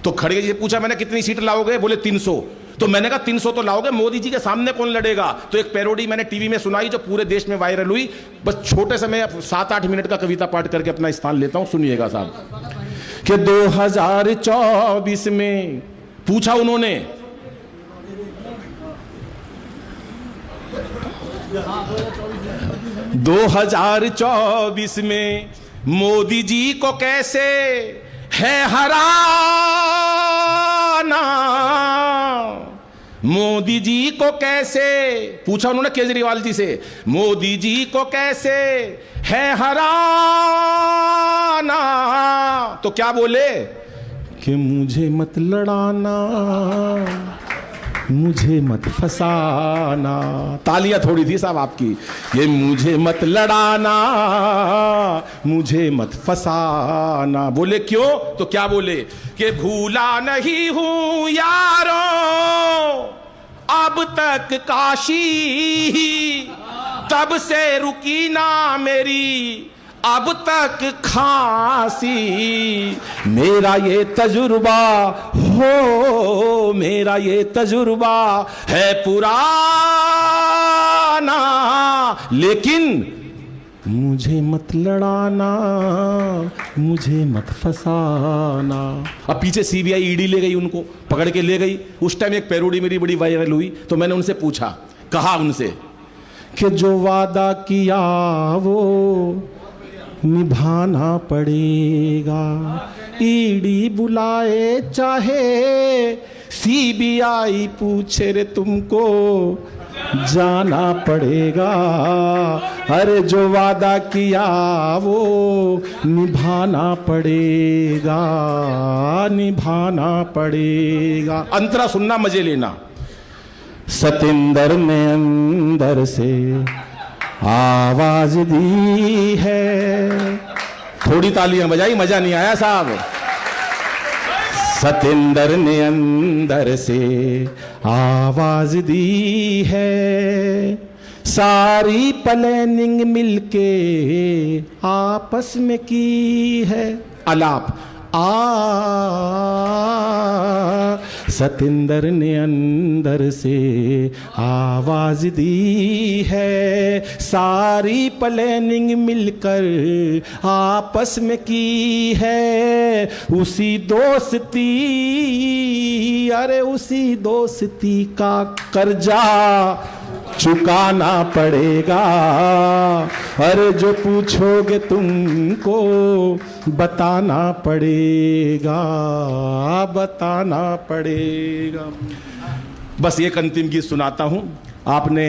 तो खड़गे जी से पूछा मैंने कितनी सीट लाओगे, बोले 300। तो मैंने कहा 300 तो लाओगे, मोदी जी के सामने कौन लड़ेगा। तो एक पैरोडी मैंने टीवी में सुनाई जो पूरे देश में वायरल हुई। बस छोटे से मैं 7-8 मिनट का कविता पाठ करके अपना स्थान लेता हूं, सुनिएगा साहब। कि 2024 में पूछा उन्होंने, 2024 में मोदी जी को कैसे है हराना, मोदी जी को कैसे, पूछा उन्होंने केजरीवाल जी से, मोदी जी को कैसे है हराना। तो क्या बोले कि मुझे मत लड़ाना, मुझे मत फसाना। तालियां थोड़ी थी साहब आपकी। ये मुझे मत लड़ाना, मुझे मत फसाना। बोले क्यों, तो क्या बोले कि भूला नहीं हूं यारों अब तक काशी, तब से रुकी ना मेरी अब तक खांसी। मेरा ये तजुर्बा हो, मेरा ये तजुर्बा है पुराना, लेकिन मुझे मत लड़ाना, मुझे मत फसाना। अब पीछे सीबीआई ईडी ले गई, उनको पकड़ के ले गई। उस टाइम एक पैरोडी मेरी बड़ी वायरल हुई, तो मैंने उनसे पूछा, कहा उनसे कि जो वादा किया वो निभाना पड़ेगा, ईडी बुलाए चाहे सीबीआई पूछे रे तुमको जाना पड़ेगा। अरे जो वादा किया वो निभाना पड़ेगा, निभाना पड़ेगा। अंतरा सुनना, मजे लेना। सतेंद्र ने अंदर से आवाज दी है, थोड़ी तालियां बजाई, मजा नहीं आया साहब। सतेंद्र ने अंदर से आवाज दी है, सारी प्लानिंग मिलके आपस में की है। आलाप सतेंद्र ने अंदर से आवाज दी है, सारी प्लानिंग मिलकर आपस में की है। उसी दोस्ती, अरे उसी दोस्ती का कर्जा चुकाना पड़ेगा। अरे जो पूछोगे तुमको बताना पड़ेगा, बताना पड़ेगा। बस एक अंतिम गीत सुनाता हूं। आपने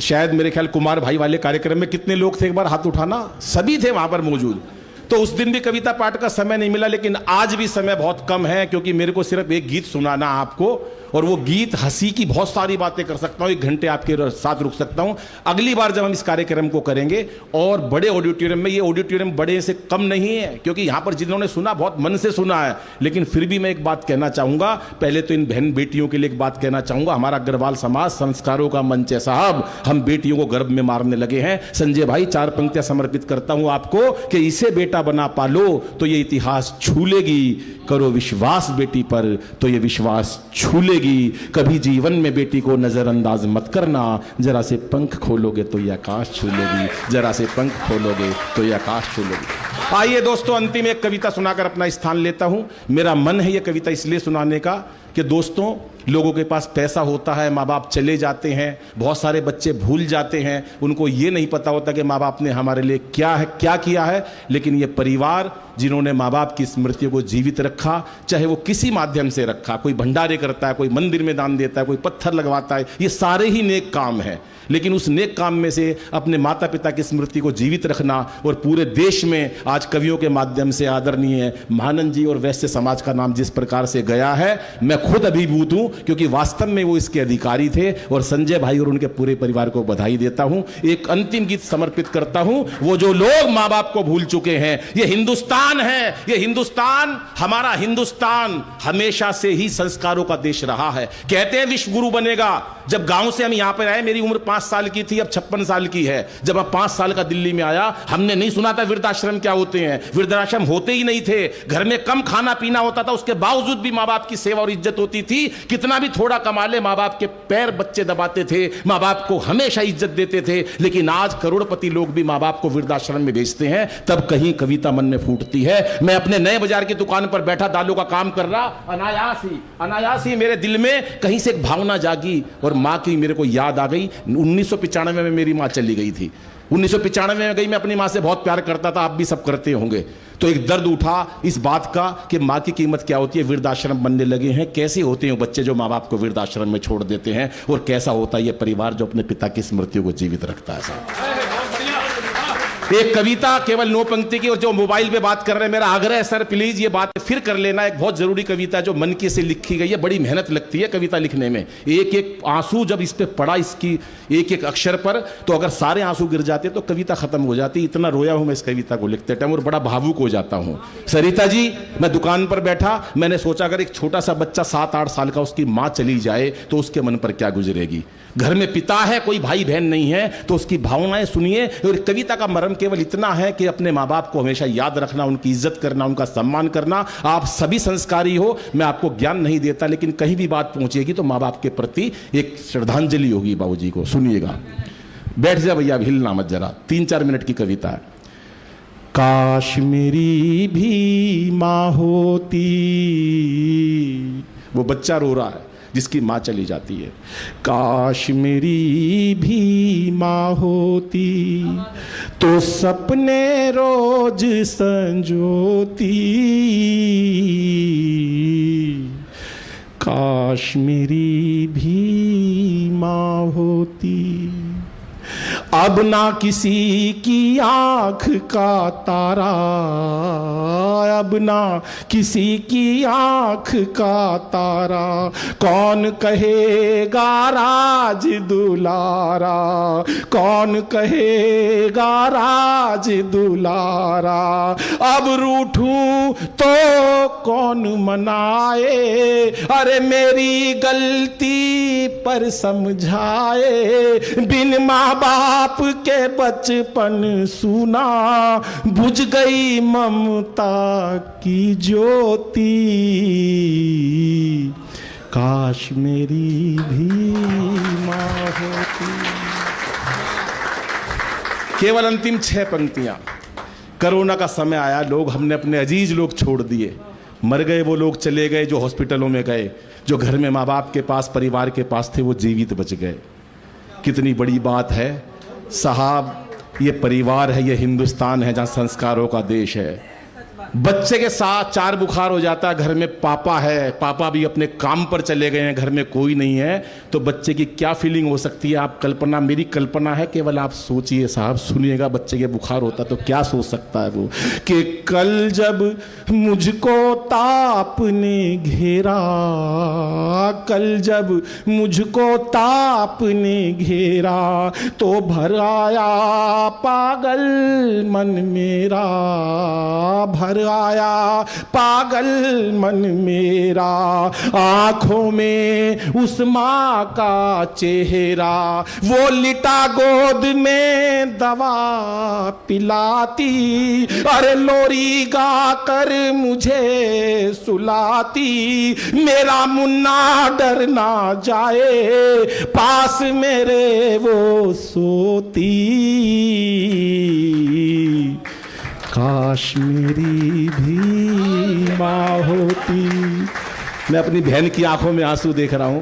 शायद मेरे ख्याल कुमार भाई वाले कार्यक्रम में कितने लोग थे, एक बार हाथ उठाना। सभी थे वहां पर मौजूद। तो उस दिन भी कविता पाठ का समय नहीं मिला, लेकिन आज भी समय बहुत कम है, क्योंकि मेरे को सिर्फ एक गीत सुनाना आपको, और वो गीत हंसी की बहुत सारी बातें कर सकता हूं, 1 घंटे आपके साथ रुक सकता हूं। अगली बार जब हम इस कार्यक्रम को करेंगे और बड़े ऑडिटोरियम में, ये ऑडिटोरियम बड़े से कम नहीं है, क्योंकि यहां पर जिन्होंने सुना बहुत मन से सुना है, लेकिन फिर भी मैं एक बात कहना चाहूंगा। पहले तो इन बहन बेटियों के लिए एक बात कहना चाहूंगा। हमारा अग्रवाल समाज संस्कारों का मंच है साहब, हम बेटियों को गर्भ में मारने लगे हैं। संजय भाई 4 पंक्तियां समर्पित करता हूं आपको कि इसे बेटा बना पालो तो ये इतिहास छू लेगी, करो विश्वास बेटी पर तो ये विश्वास छू लेगी। कभी जीवन में बेटी को नजरअंदाज मत करना, जरा से पंख खोलोगे तो ये आकाश छू लेगी, जरा से पंख खोलोगे तो ये आकाश छू लेगी। आइए दोस्तों, अंतिम एक कविता सुनाकर अपना स्थान लेता हूं। मेरा मन है ये कविता इसलिए सुनाने का कि दोस्तों, लोगों के पास पैसा होता है, माँ बाप चले जाते हैं, बहुत सारे बच्चे भूल जाते हैं, उनको ये नहीं पता होता कि माँ बाप ने हमारे लिए क्या किया है। लेकिन ये परिवार जिन्होंने माँ बाप की स्मृतियों को जीवित रखा, चाहे वो किसी माध्यम से रखा, कोई भंडारे करता है, कोई मंदिर में दान देता है, कोई पत्थर लगवाता है, ये सारे ही नेक काम है। लेकिन उस नेक काम में से अपने माता पिता की स्मृति को जीवित रखना, और पूरे देश में आज कवियों के माध्यम से आदरणीय महानंद जी और वैश्य समाज का नाम जिस प्रकार से गया है, मैं खुद अभिभूत हूं। क्योंकि वास्तव में वो इसके अधिकारी थे। और संजय भाई और उनके पूरे परिवार को बधाई देता हूं। एक अंतिम गीत समर्पित करता हूं। वो जो लोग मां बाप को भूल चुके हैं, ये हिंदुस्तान है, ये हिंदुस्तान, हमारा हिंदुस्तान हमेशा से ही संस्कारों का देश रहा है। कहते हैं विश्व गुरु बनेगा। जब गांव से हम यहां पर आए, मेरी उम्र 5 साल की थी, अब 56 साल की है। जब मैं 5 साल का दिल्ली में आया, हमने नहीं सुना था वृद्धाश्रम क्या होते हैं। वृद्धाश्रम होते ही नहीं थे। घर में कम खाना पीना होता था, उसके बावजूद भी मां बाप की सेवा और इज्जत होती थी। कितना भी थोड़ा कमा ले, मां बाप के पैर बच्चे दबाते थे, मां बाप को हमेशा इज्जत देते थे। लेकिन आज करोड़पति लोग भी मां बाप को वृद्धाश्रम में भेजते हैं। तब कहीं कविता मन में फूटती है। मैं अपने नए बाजार की दुकान पर बैठा दालों का काम कर रहा, अनायास ही मेरे दिल में कहीं से एक भावना जागी और मां की मेरे को याद आ गई। 1995 में मेरी मां चली गई थी। 1995 में गई। मैं अपनी मां से बहुत प्यार करता था, आप भी सब करते होंगे। तो एक दर्द उठा इस बात का कि मां की कीमत क्या होती है। वृद्धाश्रम बनने लगे हैं, कैसे होते हैं बच्चे जो मां बाप को वृद्धाश्रम में छोड़ देते हैं, और कैसा होता है ये परिवार जो अपने पिता की स्मृतियों को जीवित रखता है। साहब एक कविता केवल 9 पंक्ति की, और जो मोबाइल पे बात कर रहे हैं, मेरा आग्रह है सर प्लीज ये बात फिर कर लेना। एक बहुत जरूरी कविता जो मन की से लिखी गई है, बड़ी मेहनत लगती है कविता लिखने में। एक एक आंसू जब इस पे पड़ा, इसकी एक एक अक्षर पर, तो अगर सारे आंसू गिर जाते तो कविता खत्म हो जाती। इतना रोया हूं मैं इस कविता को लिखते टाइम, और बड़ा भावुक हो जाता हूं। सरिता जी, मैं दुकान पर बैठा, मैंने सोचा अगर एक छोटा सा बच्चा 7-8 साल का, उसकी मां चली जाए तो उसके मन पर क्या गुजरेगी। घर में पिता है, कोई भाई बहन नहीं है, तो उसकी भावनाएं सुनिए। और कविता का मर्म केवल इतना है कि अपने मां बाप को हमेशा याद रखना, उनकी इज्जत करना, उनका सम्मान करना। आप सभी संस्कारी हो, मैं आपको ज्ञान नहीं देता, लेकिन कहीं भी बात पहुंचेगी तो मां बाप के प्रति एक श्रद्धांजलि होगी। बाबूजी को सुनिएगा, बैठ जा भैया, हिलना मत जरा। 3-4 मिनट की कविता है। काश मेरी भी मां होती, वो बच्चा रो रहा है जिसकी मां चली जाती है। काश मेरी भी मां होती तो सपने रोज संजोती। काश मेरी भी मां होती। अब ना किसी की आंख का तारा, अब ना किसी की आंख का तारा, कौन कहेगा राज दुलारा, कौन कहेगा राज दुलारा। अब रूठूं तो कौन मनाए, अरे मेरी गलती पर समझाए। बिन माँ बाप के बचपन सुना, बुझ गई ममता की ज्योति। काश मेरी भी मां होती। केवल अंतिम 6 पंक्तियां। कोरोना का समय आया, लोग हमने अपने अजीज लोग छोड़ दिए, मर गए वो लोग, चले गए जो हॉस्पिटलों में गए, जो घर में माँ बाप के पास, परिवार के पास थे, वो जीवित बच गए। कितनी बड़ी बात है साहब, ये परिवार है, ये हिंदुस्तान है जहाँ संस्कारों का देश है। बच्चे के साथ 4 बुखार हो जाता है, घर में पापा है, पापा भी अपने काम पर चले गए हैं, घर में कोई नहीं है, तो बच्चे की क्या फीलिंग हो सकती है। आप कल्पना, मेरी कल्पना है, केवल आप सोचिए साहब, सुनिएगा। बच्चे के बुखार होता तो क्या सोच सकता है वो, कि कल जब मुझको ताप ने घेरा, कल जब मुझको ताप ने घेरा, तो भर आया पागल मन मेरा, भर आया पागल मन मेरा। आंखों में उस माँ का चेहरा, वो लिटा गोद में दवा पिलाती, अरे लोरी गा कर मुझे सुलाती। मेरा मुन्ना डर ना जाए, पास मेरे वो सोती। काश मेरी भी माँ होती। मैं अपनी बहन की आंखों में आंसू देख रहा हूं,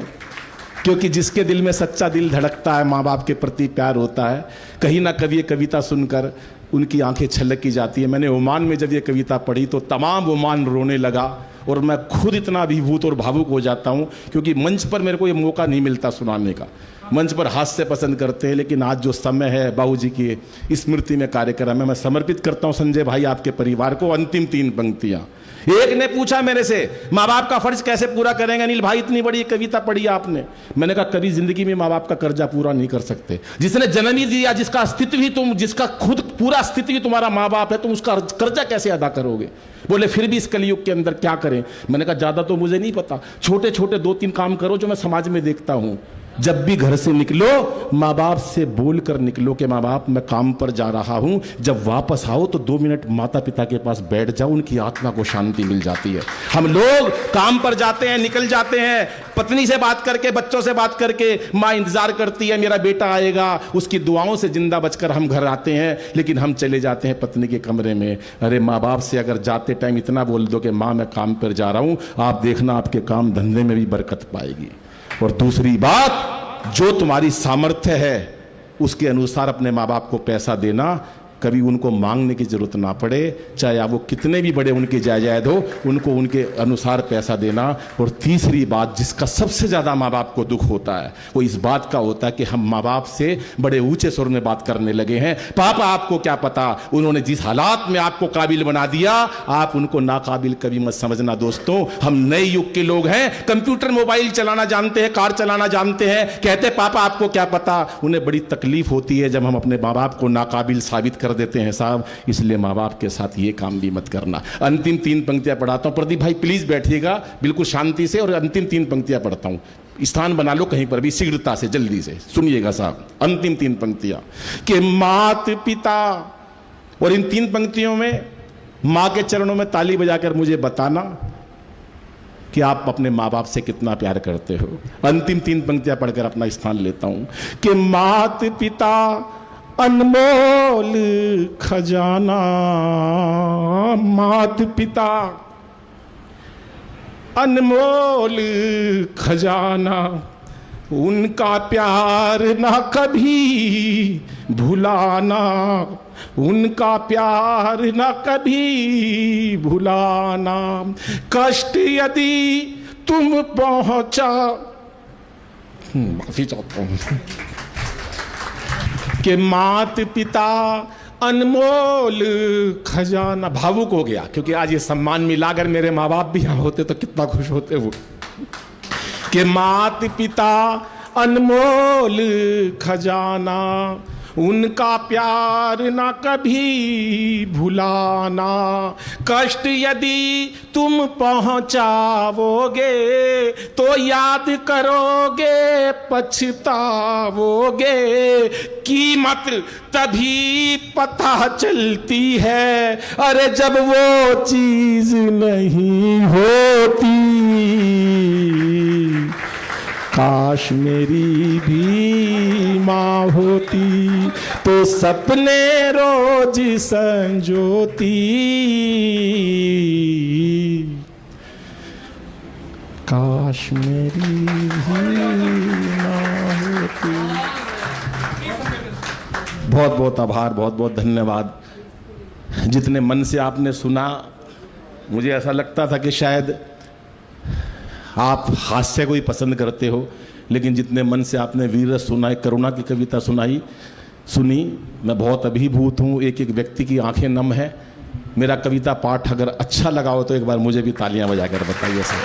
क्योंकि जिसके दिल में सच्चा दिल धड़कता है, माँ बाप के प्रति प्यार होता है, कहीं ना कभी ये कविता सुनकर उनकी आंखें छलक की जाती है। मैंने ओमान में जब ये कविता पढ़ी तो तमाम ओमान रोने लगा, और मैं खुद इतना अभिभूत और भावुक हो जाता हूँ, क्योंकि मंच पर मेरे को ये मौका नहीं मिलता सुनाने का। मंच पर हास्य पसंद करते हैं, लेकिन आज जो समय है बाबूजी की स्मृति में कार्यक्रम है, मैं समर्पित करता हूँ संजय भाई आपके परिवार को। अंतिम 3 पंक्तियाँ। एक ने पूछा मेरे से, माँ बाप का फर्ज कैसे पूरा करेंगे अनिल भाई, इतनी बड़ी कविता पढ़ी आपने। मैंने कहा कभी जिंदगी में माँ बाप का कर्जा पूरा नहीं कर सकते। जिसने जन्म ही दिया, जिसका अस्तित्व ही तुम, जिसका खुद पूरा अस्तित्व ही तुम्हारा माँ बाप है, तुम उसका कर्जा कैसे अदा करोगे? बोले फिर भी इस कलयुग के अंदर क्या करें? मैंने कहा ज्यादा तो मुझे नहीं पता, छोटे छोटे 2-3 काम करो जो मैं समाज में देखता हूं। जब भी घर से निकलो माँ बाप से बोल कर निकलो कि माँ बाप मैं काम पर जा रहा हूं। जब वापस आओ तो 2 मिनट माता पिता के पास बैठ जाओ, उनकी आत्मा को शांति मिल जाती है। हम लोग काम पर जाते हैं, निकल जाते हैं, पत्नी से बात करके, बच्चों से बात करके, माँ इंतजार करती है मेरा बेटा आएगा, उसकी दुआओं से जिंदा बचकर हम घर आते हैं। लेकिन हम चले जाते हैं पत्नी के कमरे में। अरे माँ बाप से अगर जाते टाइम इतना बोल दो कि माँ मैं काम पर जा रहा हूं, आप देखना आपके काम धंधे में भी बरकत पाएगी। और दूसरी बात, जो तुम्हारी सामर्थ्य है उसके अनुसार अपने माँ बाप को पैसा देना, कभी उनको मांगने की जरूरत ना पड़े, चाहे वो कितने भी बड़े उनके जायदाद हो, उनको उनके अनुसार पैसा देना। और तीसरी बात, जिसका सबसे ज्यादा माँ बाप को दुख होता है, वो इस बात का होता है कि हम माँ बाप से बड़े ऊंचे सुर में बात करने लगे हैं। पापा आपको क्या पता, उन्होंने जिस हालात में आपको काबिल बना दिया, आप उनको नाकाबिल कभी मत समझना। दोस्तों, हम नए युग के लोग हैं, कंप्यूटर मोबाइल चलाना जानते हैं, कार चलाना जानते हैं, कहते पापा आपको क्या पता। उन्हें बड़ी तकलीफ होती है जब हम अपने माँ बाप को नाकाबिल साबित कर देते हैं साहब। इसलिए माँ बाप के साथ ये काम भी मत करना। अंतिम 3 पंक्तियां पढ़ाता हूं, प्रदीप भाई प्लीज बैठिएगा बिल्कुल शांति से, और अंतिम 3 पंक्तियां पढ़ता हूं। स्थान बना लो कहीं पर भी, शीघ्रता से, जल्दी से सुनिएगा साहब। अंतिम 3 पंक्तियां कि मात पिता, और इन 3 पंक्तियों में मां के चरणों में ताली बजाकर मुझे बताना कि आप अपने माँ बाप से कितना प्यार करते हो। अंतिम 3 पंक्तियां पढ़कर अपना स्थान लेता हूं कि मात पिता अनमोल खजाना, मात पिता अनमोल खजाना, उनका प्यार ना कभी भुलाना, उनका प्यार ना कभी भुलाना। कष्ट यदि तुम पहुंचा, माफी चाहता हूं, कि मात पिता अनमोल खजाना। भावुक हो गया क्योंकि आज ये सम्मान मिला। अगर मेरे माँ बाप भी यहाँ होते तो कितना खुश होते वो। कि मात पिता अनमोल खजाना, उनका प्यार ना कभी भुलाना। कष्ट यदि तुम पहुंचाओगे तो याद करोगे पछताओगे। कीमत तभी पता चलती है, अरे जब वो चीज नहीं होती। काश मेरी भी माँ होती तो सपने रोज संजोती। काश मेरी भी माँ होती। बहुत बहुत आभार, बहुत बहुत धन्यवाद। जितने मन से आपने सुना, मुझे ऐसा लगता था कि शायद आप हास्य को ही पसंद करते हो, लेकिन जितने मन से आपने वीर सुनाई, करुणा की कविता सुनी, मैं बहुत अभिभूत हूँ। एक एक व्यक्ति की आंखें नम है। मेरा कविता पाठ अगर अच्छा लगा हो तो एक बार मुझे भी तालियां बजाकर बताइए सर।